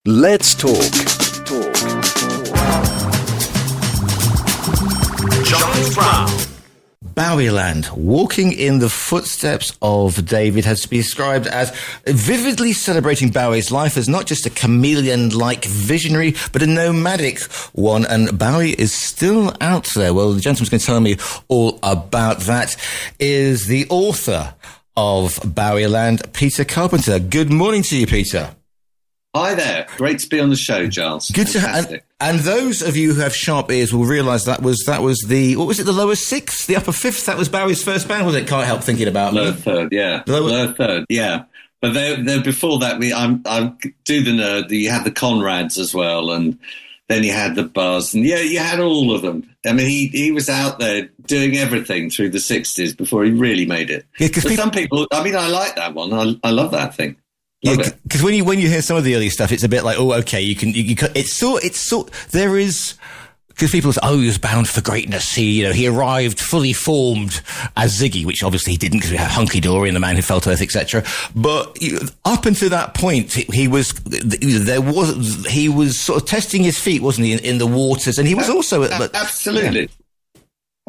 Let's talk. Giles Brown. Bowieland, walking in the footsteps of David, has been described as vividly celebrating Bowie's life as not just a chameleon-like visionary, but a nomadic one. And Bowie is still out there. Well, the gentleman's going to tell me all about that is the author of Bowieland, Peter Carpenter. Good morning to you, Peter. Hi there. Great to be on the show, Giles. Good to have. And those of you who have sharp ears will realise that was the what was it? The lower sixth, the upper fifth. That was Bowie's first band, was it? Can't help thinking about lower third, yeah. Lower third, yeah. But they before that, I do the nerd. You had the Conrads as well, and then you had the Buzz, and yeah, you had all of them. I mean, he was out there doing everything through the 60s before he really made it. Yeah, but some people, I mean, I like that one. I love that thing. Yeah, because when you hear some of the early stuff, it's a bit like, oh, okay, you can there is, because people say, oh, he was bound for greatness. He arrived fully formed as Ziggy, which obviously he didn't because we have Hunky Dory and The Man Who Felt Earth, etc. But up until that point, he was sort of testing his feet, wasn't he, in the waters, and he was also absolutely. Yeah.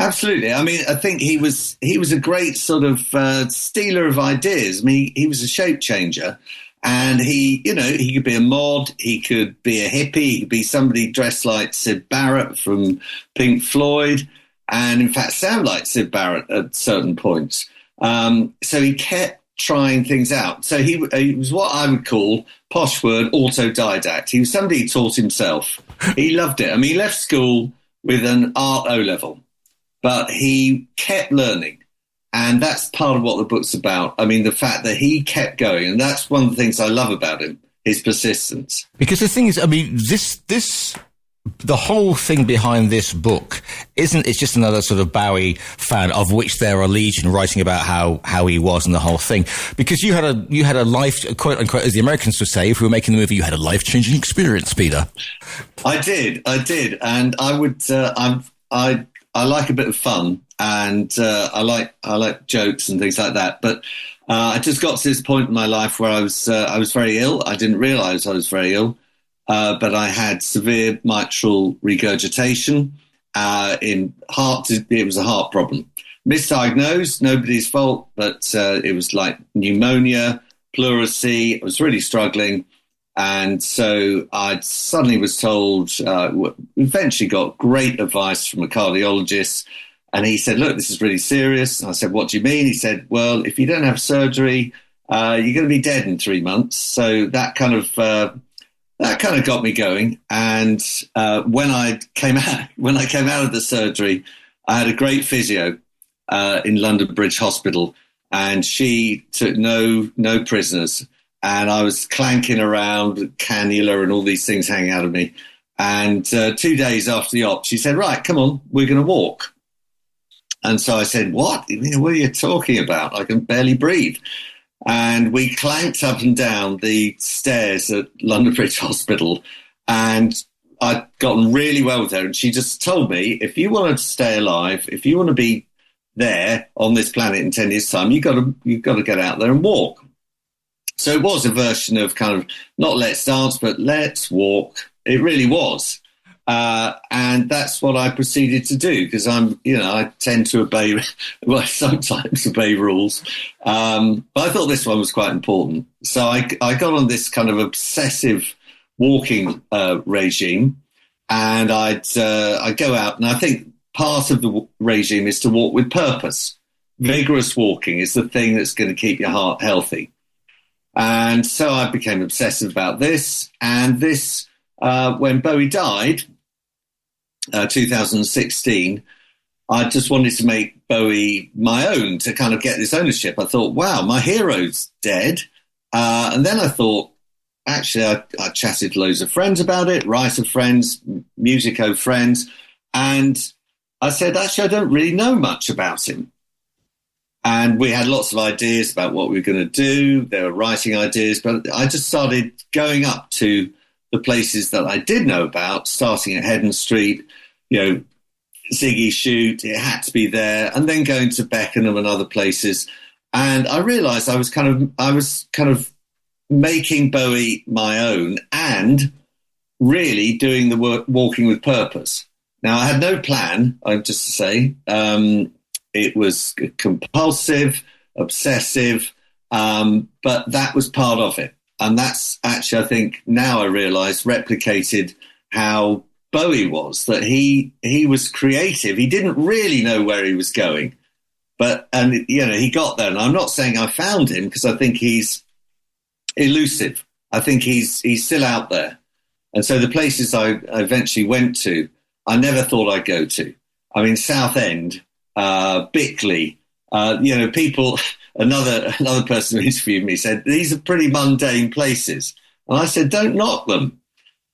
Absolutely. I mean, I think he was a great sort of stealer of ideas. I mean, he was a shape changer, and he could be a mod, he could be a hippie, he could be somebody dressed like Syd Barrett from Pink Floyd, and in fact sound like Syd Barrett at certain points. So he kept trying things out. So he was what I would call, posh word, autodidact. He was somebody who taught himself. He loved it. I mean, he left school with an art O-level. But he kept learning, and that's part of what the book's about. I mean, the fact that he kept going, and that's one of the things I love about him, his persistence. Because the thing is, I mean, the whole thing behind this book it's just another sort of Bowie fan, of which there are legion, writing about how he was and the whole thing. Because you had a life, quote unquote, as the Americans would say, if we were making the movie, you had a life-changing experience, Peter. I did, and I like a bit of fun, and I like jokes and things like that. But I just got to this point in my life where I was very ill. I didn't realise I was very ill, but I had severe mitral regurgitation in heart. It was a heart problem, misdiagnosed, nobody's fault, but it was like pneumonia, pleurisy. I was really struggling. And so I suddenly was told, eventually got great advice from a cardiologist. And he said, look, this is really serious. And I said, what do you mean? He said, well, if you don't have surgery, you're going to be dead in 3 months. So that kind of got me going. And when I came out of the surgery, I had a great physio in London Bridge Hospital, and she took no prisoners. And I was clanking around with cannula and all these things hanging out of me. And 2 days after the op, she said, right, come on, we're going to walk. And so I said, what? What are you talking about? I can barely breathe. And we clanked up and down the stairs at London Bridge Hospital. And I'd gotten really well with her. And she just told me, if you want to stay alive, if you want to be there on this planet in 10 years' time, you've got to get out there and walk. So it was a version of kind of not let's dance, but let's walk. It really was. And that's what I proceeded to do, because I tend to sometimes obey rules. But I thought this one was quite important. So I got on this kind of obsessive walking regime, and I'd go out, and I think part of the regime is to walk with purpose. Vigorous walking is the thing that's going to keep your heart healthy. And so I became obsessive about this. And this, when Bowie died, 2016, I just wanted to make Bowie my own, to kind of get this ownership. I thought, wow, my hero's dead. And then I thought, actually, I chatted to loads of friends about it, writer friends, musico friends. And I said, actually, I don't really know much about him. And we had lots of ideas about what we were going to do. There were writing ideas, but I just started going up to the places that I did know about, starting at Heddon Street, Ziggy Shoot, it had to be there, and then going to Beckenham and other places. And I realised I was kind of making Bowie my own and really doing the work, walking with purpose. Now, I had no plan, just to say. It was compulsive, obsessive, but that was part of it. And that's actually, I think, now I realise, replicated how Bowie was, that he was creative. He didn't really know where he was going. He got there. And I'm not saying I found him, because I think he's elusive. I think he's still out there. And so the places I eventually went to, I never thought I'd go to. I mean, Southend, Bickley, people, another person who interviewed me said, these are pretty mundane places. And I said, don't knock them.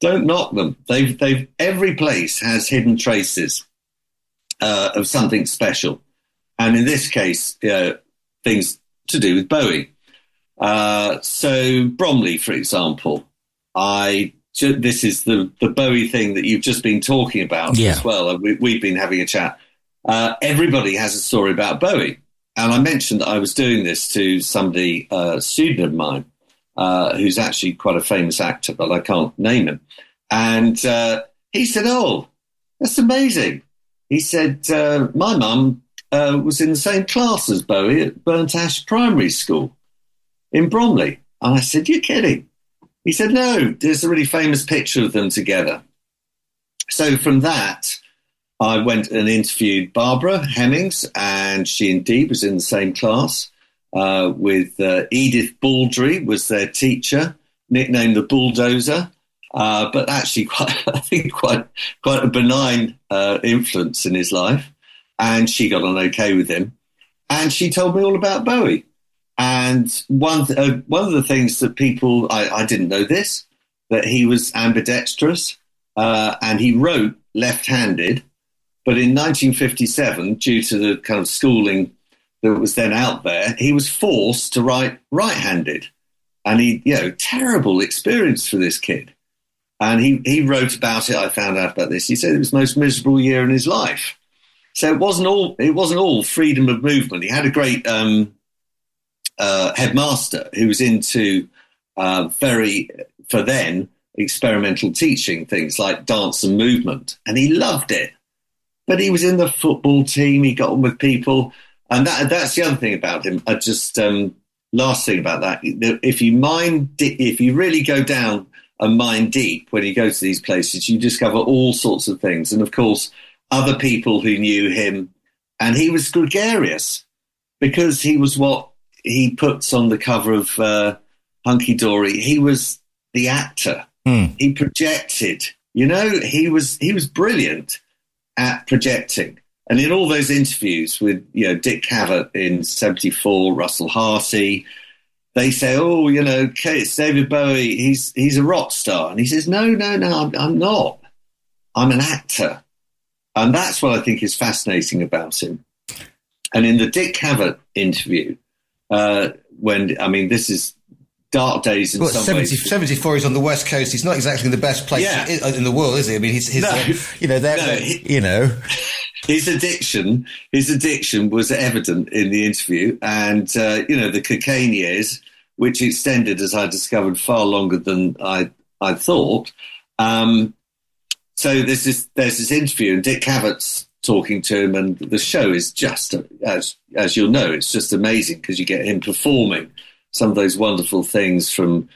Don't knock them. Every place has hidden traces of something special. And in this case, things to do with Bowie. So Bromley, for example, this is the Bowie thing that you've just been talking about as well. We've been having a chat. Everybody has a story about Bowie. And I mentioned that I was doing this to somebody, a student of mine, who's actually quite a famous actor, but I can't name him. And he said, oh, that's amazing. He said, my mum was in the same class as Bowie at Burnt Ash Primary School in Bromley. And I said, you're kidding. He said, no, there's a really famous picture of them together. So from that, I went and interviewed Barbara Hemmings, and she indeed was in the same class with Edith Baldry was their teacher, nicknamed the Bulldozer, but actually quite a benign influence in his life. And she got on okay with him. And she told me all about Bowie. And one of the things that people, I didn't know this, that he was ambidextrous and he wrote left-handed. But in 1957, due to the kind of schooling that was then out there, he was forced to write right-handed. And terrible experience for this kid. And he wrote about it. I found out about this. He said it was the most miserable year in his life. So it wasn't all freedom of movement. He had a great headmaster who was into for then, experimental teaching, things like dance and movement. And he loved it. But he was in the football team. He got on with people. And that's the other thing about him. Last thing about that, if you really go down and mine deep when you go to these places, you discover all sorts of things. And of course, other people who knew him. And he was gregarious because he was what he puts on the cover of Hunky Dory. He was the actor. He projected. He was brilliant at projecting. And in all those interviews with Dick Cavett in '74, Russell Harty, they say, "Oh, it's David Bowie. He's a rock star," and he says, "No, I'm not. I'm an actor." And that's what I think is fascinating about him. And in the Dick Cavett interview, this is dark days in some ways. 74, he's on the West Coast. He's not exactly the best place in the world, is he? I mean, His addiction was evident in the interview. And, the cocaine years, which extended, as I discovered, far longer than I thought. So there's this interview, and Dick Cavett's talking to him, and the show is just, as you'll know, it's just amazing because you get him performing some of those wonderful things from,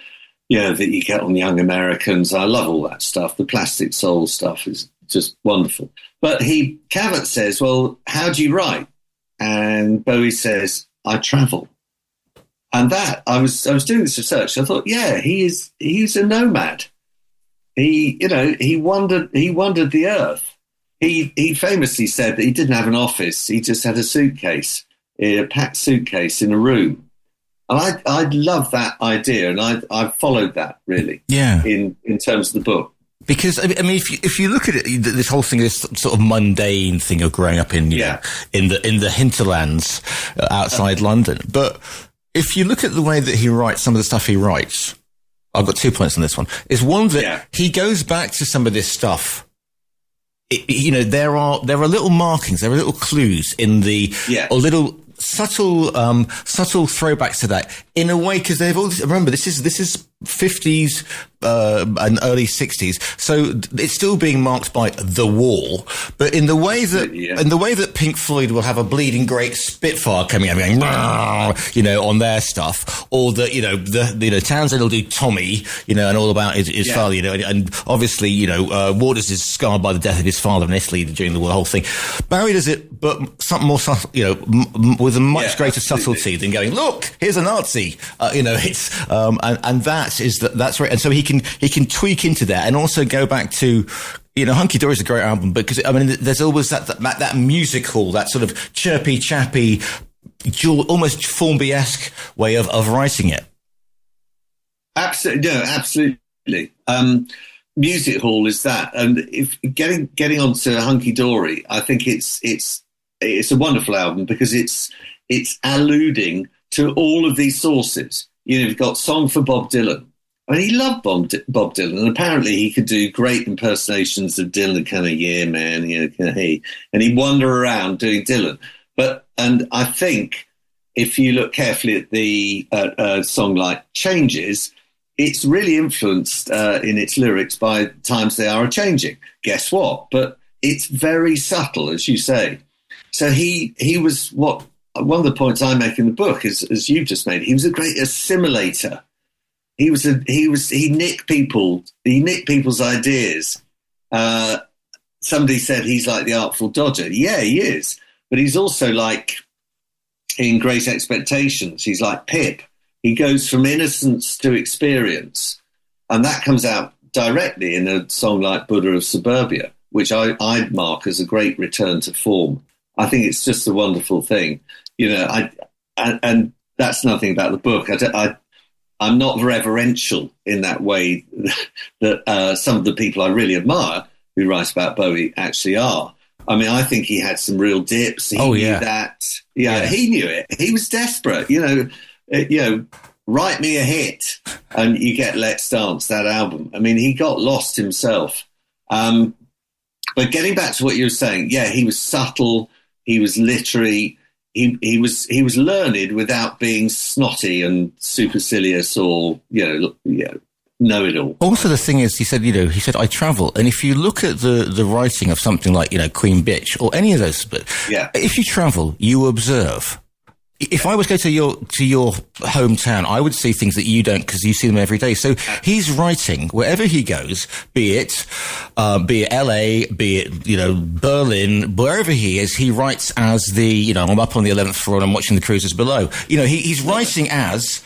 that you get on Young Americans. I love all that stuff. The Plastic Soul stuff is just wonderful. But Cavett says, well, how do you write? And Bowie says, I travel. And that, I was doing this research. I thought, he's a nomad. He wandered the earth. He famously said that he didn't have an office. He just had a packed suitcase in a room. And I love that idea, and I've followed that really. Yeah. In terms of the book. Because, I mean, if you look at it, this whole thing, this sort of mundane thing of growing up in the hinterlands outside London. But if you look at the way that he writes, some of the stuff he writes, I've got 2 points on this one. Is one that he goes back to some of this stuff. There are little markings, there are little clues in or little subtle throwbacks to that in a way, because they've all, remember, this is 50s and early 60s, so it's still being marked by the war, but in the way that Pink Floyd will have a bleeding great Spitfire coming out going, on their stuff, or the Townsend will do Tommy, and all about his father, and obviously, Waters is scarred by the death of his father in Italy during the whole thing. Barry does it, but something more subtle, with a much greater subtlety than going, look, here's a Nazi, it's, and that's right. And so he can tweak into that and also go back to, Hunky Dory is a great album, because, there's always that musical, that sort of chirpy, chappy, almost Formby-esque way of writing it. Absolutely. No, absolutely. Music Hall is that. And if getting onto Hunky Dory, I think it's a wonderful album because it's alluding to all of these sources. You've got Song for Bob Dylan. He loved Bob Dylan, and apparently he could do great impersonations of Dylan, kind of, yeah, man, hey. And he'd wander around doing Dylan. And I think if you look carefully at the song like Changes, it's really influenced in its lyrics by times they are a-changing. Guess what? But it's very subtle, as you say. So he was one of the points I make in the book is, as you've just made, he was a great assimilator. He nicked people's ideas. Somebody said he's like the Artful Dodger. Yeah, he is. But he's also like in Great Expectations. He's like Pip. He goes from innocence to experience. And that comes out directly in a song like Buddha of Suburbia, which I'd mark as a great return to form. I think it's just a wonderful thing. And that's nothing about the book. I'm not reverential in that way that some of the people I really admire who write about Bowie actually are. I think he had some real dips. He knew that. Yeah, he knew it. He was desperate. Write me a hit and you get Let's Dance, that album. He got lost himself. But getting back to what you were saying, he was subtle. He was literary. He was learned without being snotty and supercilious or know it all. Also, the thing is, he said I travel, and if you look at the writing of something like Queen Bitch or any of those, if you travel, you observe. If I was to go to your hometown, I would see things that you don't because you see them every day. So he's writing wherever he goes, be it LA, be it, Berlin, wherever he is, he writes as I'm up on the 11th floor and I'm watching the cruisers below. He's writing as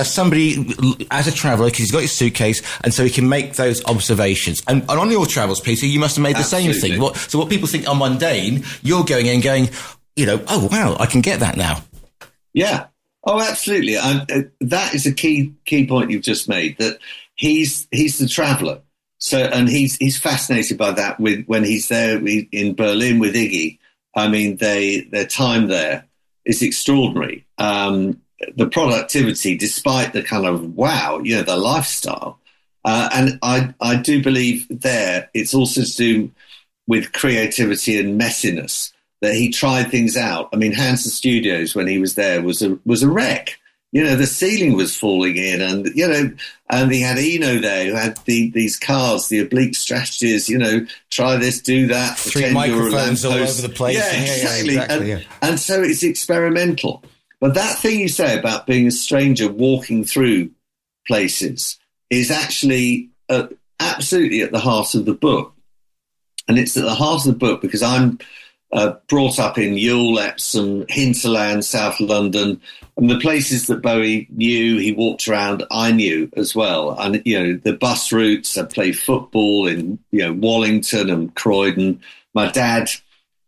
somebody, as a traveller, because he's got his suitcase, and so he can make those observations. And on your travels, Peter, you must have made the same thing. So what people think are mundane, you're going in and going, oh wow, I can get that now. Yeah. Oh, absolutely. That is a key point you've just made, that he's the traveller. So, and he's fascinated by that when he's there in Berlin with Iggy. Their time there is extraordinary. The productivity, despite the kind of, the lifestyle. And I do believe there it's also to do with creativity and messiness, that he tried things out. Hansa Studios, when he was there, was a wreck. The ceiling was falling in, and he had Eno there who had these cars, the oblique strategies. Try this, do that. 3 microphones all over the place. Yeah, exactly. And so it's experimental. But that thing you say about being a stranger walking through places is actually absolutely at the heart of the book, and it's at the heart of the book because I'm brought up in Ewell, Epsom, Hinterland, South London, and the places that Bowie knew, he walked around, I knew as well. And, the bus routes, I played football in, Wallington and Croydon. My dad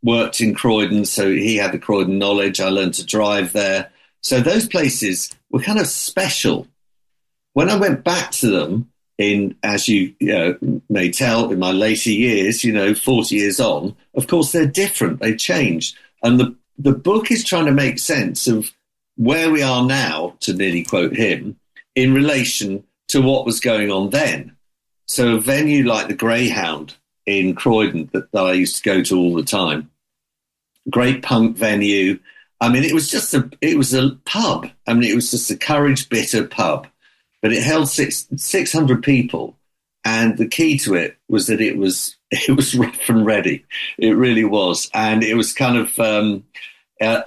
worked in Croydon, so he had the Croydon knowledge. I learned to drive there. So those places were kind of special. When I went back to them, as you may tell, in my later years, 40 years on, of course, they're different. They changed. And the book is trying to make sense of where we are now, to nearly quote him, in relation to what was going on then. So a venue like the Greyhound in Croydon that I used to go to all the time, great punk venue, I mean, it was a pub. I mean, it was just a Courage Bitter pub, but it held 600 people. And the key to it was that it was rough and ready. It really was. And it was kind of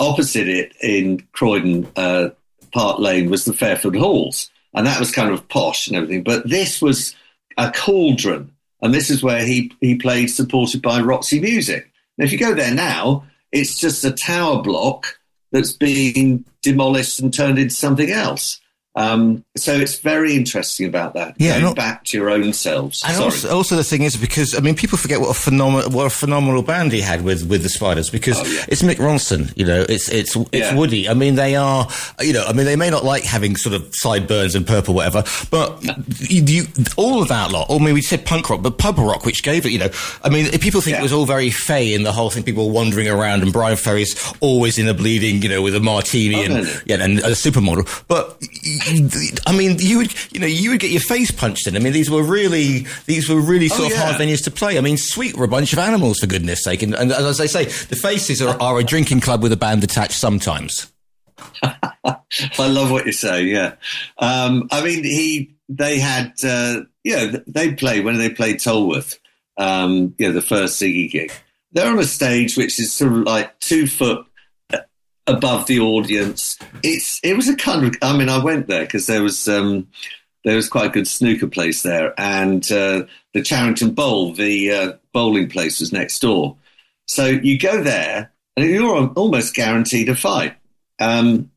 opposite it in Croydon Park Lane was the Fairfield Halls. And that was kind of posh and everything. But this was a cauldron. And this is where he played, supported by Roxy Music. Now, if you go there now, it's just a tower block that's being demolished and turned into something else. So it's very interesting about that. Yeah, going back to your own selves. And also the thing is, because I mean, people forget what a phenomenal band he had with the Spiders, because it's Mick Ronson, you know, it's Woody. I mean, they are, you know, I mean, they may not like having sort of sideburns and purple, whatever, but you all of that lot. I mean, we said punk rock, but pub rock, which gave it, you know, I mean, people think it was all very fey in the whole thing. People were wandering around, and Brian Ferry's always in a bleeding, you know, with a martini and a supermodel, but. I mean, you would get your face punched in. I mean, these were really sort of hard venues to play. I mean, Sweet were a bunch of animals, for goodness sake. And as I say, the Faces are a drinking club with a band attached sometimes. I love what you say. Yeah, I mean, they had they played when they played Tolworth. The first Ziggy gig. They're on a stage which is sort of like 2 foot above the audience. It was a kind of, I mean, I went there because there was quite a good snooker place there, and the Charrington Bowl, the bowling place, was next door. So you go there and you're almost guaranteed a fight. And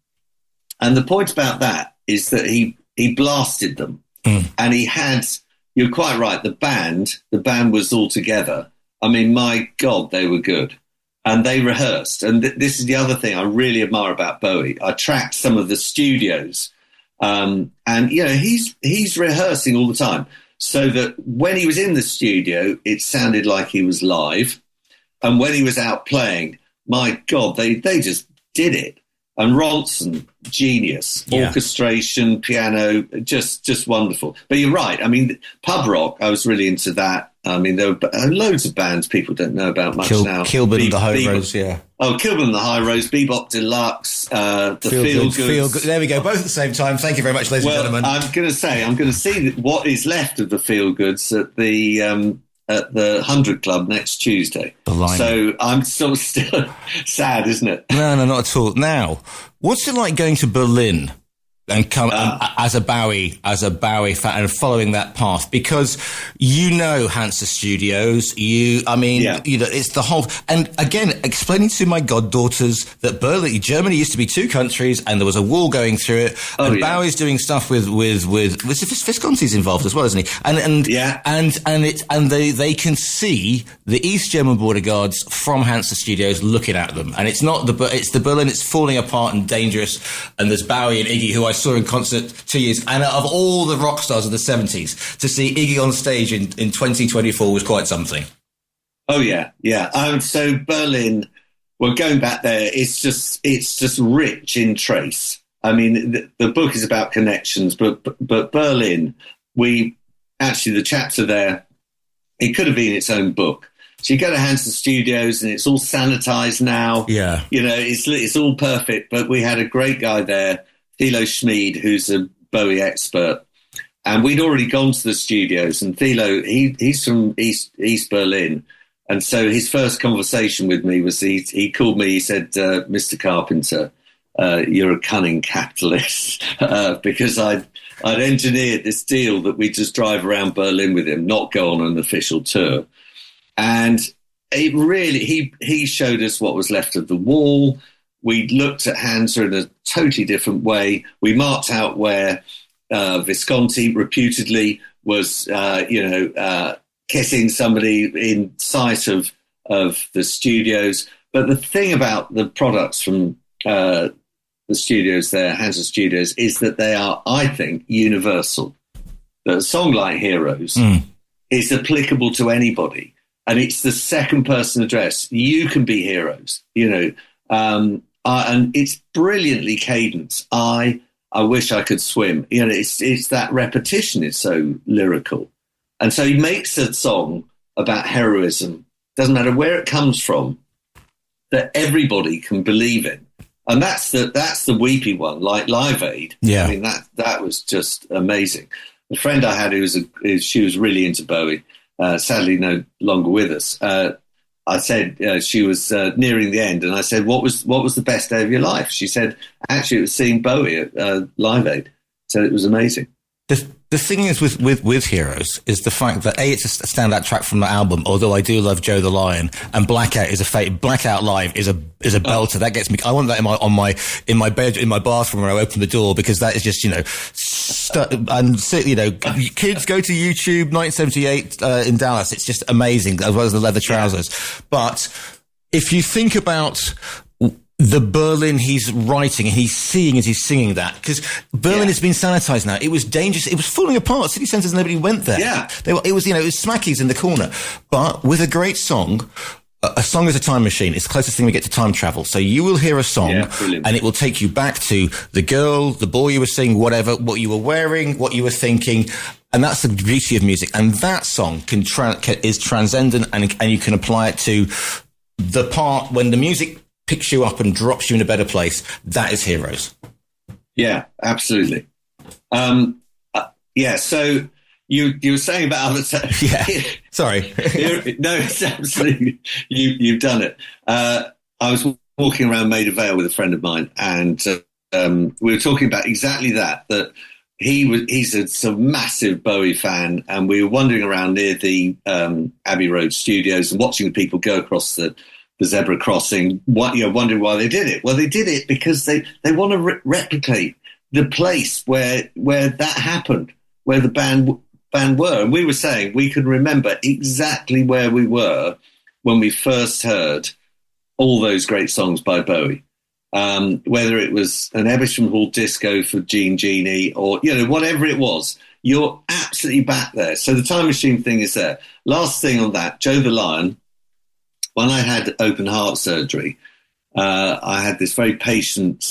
the point about that is that he blasted them, and he had. You're quite right. The band was all together. I mean, my God, they were good. And they rehearsed. And this is the other thing I really admire about Bowie. I tracked some of the studios. And, you know, he's rehearsing all the time. So that when he was in the studio, it sounded like he was live. And when he was out playing, my God, they just did it. And Ronson, genius. Orchestration, piano, just wonderful. But you're right. I mean, pub rock, I was really into that. I mean, there were loads of bands people don't know about much now. Kilburn and the High Rose, yeah. Oh, Kilburn and the High Rose, Bebop Deluxe, the Feel Good. There we go, both at the same time. Thank you very much, ladies and gentlemen. I'm going to see what is left of the Feel Goods at the 100 Club next Tuesday. Blimey. So I'm still sad, isn't it? No, not at all. Now, what's it like going to Berlin and come as a Bowie fan and following that path? Because you know Hansa Studios, you know, it's the whole. And again, explaining to my goddaughters that Germany used to be 2 countries, and there was a wall going through it. And Bowie's doing stuff with Visconti's involved as well, isn't he? And they can see the East German border guards from Hansa Studios looking at them, and it's the Berlin. It's falling apart and dangerous. And there's Bowie and Iggy, who I saw in concert 2 years, and of all the rock stars of the 70s, to see Iggy on stage in 2024 was quite something. Oh yeah. So Berlin, well, going back there, it's just rich in trace. I mean, the book is about connections, but Berlin, the chapter there, it could have been its own book. So you go to Hansa Studios and it's all sanitized now. Yeah, you know, it's all perfect. But we had a great guy there, Thilo Schmid, who's a Bowie expert, and we'd already gone to the studios. And Thilo, he's from East Berlin, and so his first conversation with me was he called me. He said, "Mr. Carpenter, you're a cunning capitalist," because I'd engineered this deal that we'd just drive around Berlin with him, not go on an official tour. And it really, he showed us what was left of the wall. We looked at Hansa in a totally different way. We marked out where Visconti reputedly was, kissing somebody in sight of the studios. But the thing about the products from the studios there, Hansa Studios, is that they are, I think, universal. That a song like Heroes is applicable to anybody. And it's the second person address. You can be heroes, you know. And it's brilliantly cadenced. I wish I could swim. You know, it's that repetition is so lyrical. And so he makes a song about heroism, doesn't matter where it comes from, that everybody can believe in. And that's the weepy one, like Live Aid. Yeah. I mean, that was just amazing. A friend I had she was really into Bowie, sadly no longer with us. I said she was nearing the end, and I said, what was the best day of your life? She said, actually, it was seeing Bowie at Live Aid. So it was amazing. The thing is with Heroes is the fact that it's a standout track from the album. Although I do love Joe the Lion, and Blackout is Blackout Live is a belter. That gets me. I want that in my bed, in my bathroom when I open the door, because that is just, and kids go to YouTube 1978 in Dallas. It's just amazing, as well as the leather trousers. But if you think about the Berlin he's writing and he's seeing as he's singing that, because Berlin has been sanitized now. It was dangerous. It was falling apart. City centers, nobody went there. Yeah. It was smackies in the corner. But with a great song, a song is a time machine. It's the closest thing we get to time travel. So you will hear a song and it will take you back to the girl, the boy you were seeing, whatever, what you were wearing, what you were thinking. And that's the beauty of music. And that song is transcendent, and you can apply it to the part when the music picks you up and drops you in a better place. That is Heroes. Yeah, absolutely. So you were saying about other yeah. Sorry. No, it's absolutely, you've done it. I was walking around Maida Vale with a friend of mine, and we were talking about exactly that he's a massive Bowie fan, and we were wandering around near the Abbey Road studios and watching the people go across the zebra crossing, wondering why they did it. Well, they did it because they want to replicate the place where that happened, where the band were. And we were saying we could remember exactly where we were when we first heard all those great songs by Bowie. Whether it was an Evesham Hall disco for Jean Genie or, whatever it was, you're absolutely back there. So the time machine thing is there. Last thing on that, Joe the Lion. When I had open heart surgery, I had this very patient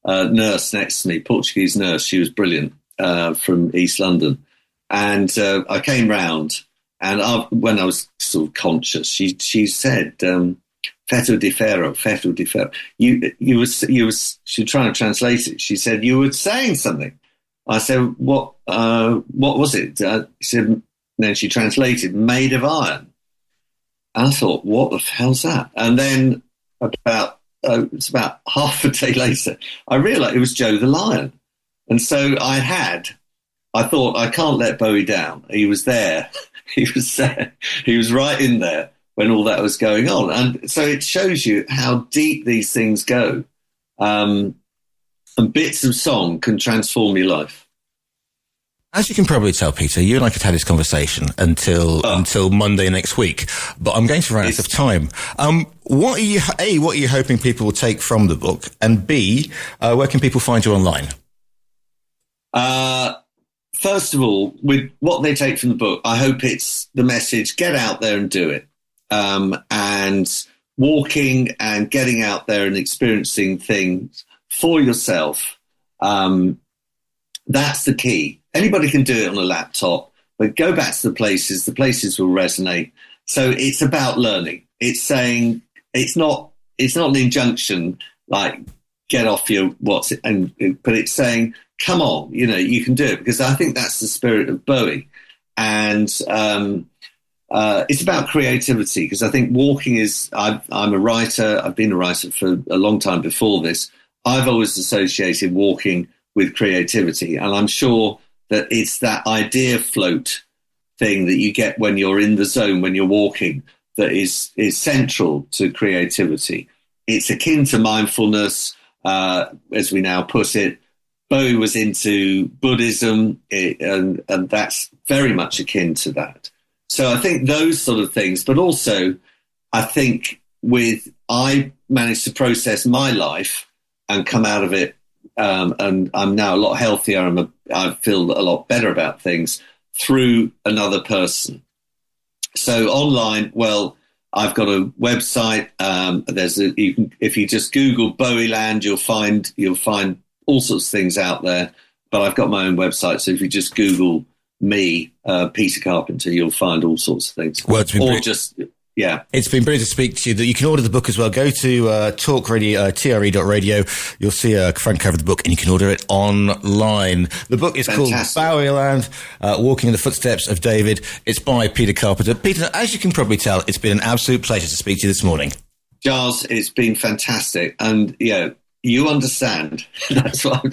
nurse next to me, Portuguese nurse. She was brilliant, from East London. And I came round, and when I was sort of conscious, she said, "Feto di ferro, feto di ferro." You was she was trying to translate it. She said, "You were saying something." I said, "What was it?" She said, and then she translated, "Made of iron." And I thought, what the hell's that? And then it's about half a day later, I realised it was Joe the Lion. And so I thought, I can't let Bowie down. He was there. He was there. He was right in there when all that was going on. And so it shows you how deep these things go. And bits of song can transform your life. As you can probably tell, Peter, you and I could have this conversation until Monday next week, but I'm going to run out of time. What are you hoping people will take from the book? And B, where can people find you online? First of all, with what they take from the book, I hope it's the message, get out there and do it. And walking and getting out there and experiencing things for yourself, that's the key. Anybody can do it on a laptop, but go back to the places will resonate. So it's about learning. It's saying, it's not an injunction like get off your but it's saying, come on, you can do it, because I think that's the spirit of Bowie. And it's about creativity, because I think walking I'm a writer. I've been a writer for a long time before this. I've always associated walking with creativity, and I'm sure that it's that idea float thing that you get when you're in the zone, when you're walking, that is central to creativity. It's akin to mindfulness, as we now put it. Bowie was into Buddhism, and that's very much akin to that. So I think those sort of things, but also I think I managed to process my life and come out of it, and I'm now a lot healthier. I feel a lot better about things through another person. So online, well, I've got a website. If you just Google Bowieland, you'll find all sorts of things out there. But I've got my own website, so if you just Google me, Peter Carpenter, you'll find all sorts of things. Well, Yeah. It's been brilliant to speak to you. That you can order the book as well. Go to Talk Radio, TRE.radio. You'll see a front cover of the book, and you can order it online. The book is called Bowieland, Walking in the Footsteps of David. It's by Peter Carpenter. Peter, as you can probably tell, it's been an absolute pleasure to speak to you this morning. Giles, it's been fantastic. And, you understand. That's what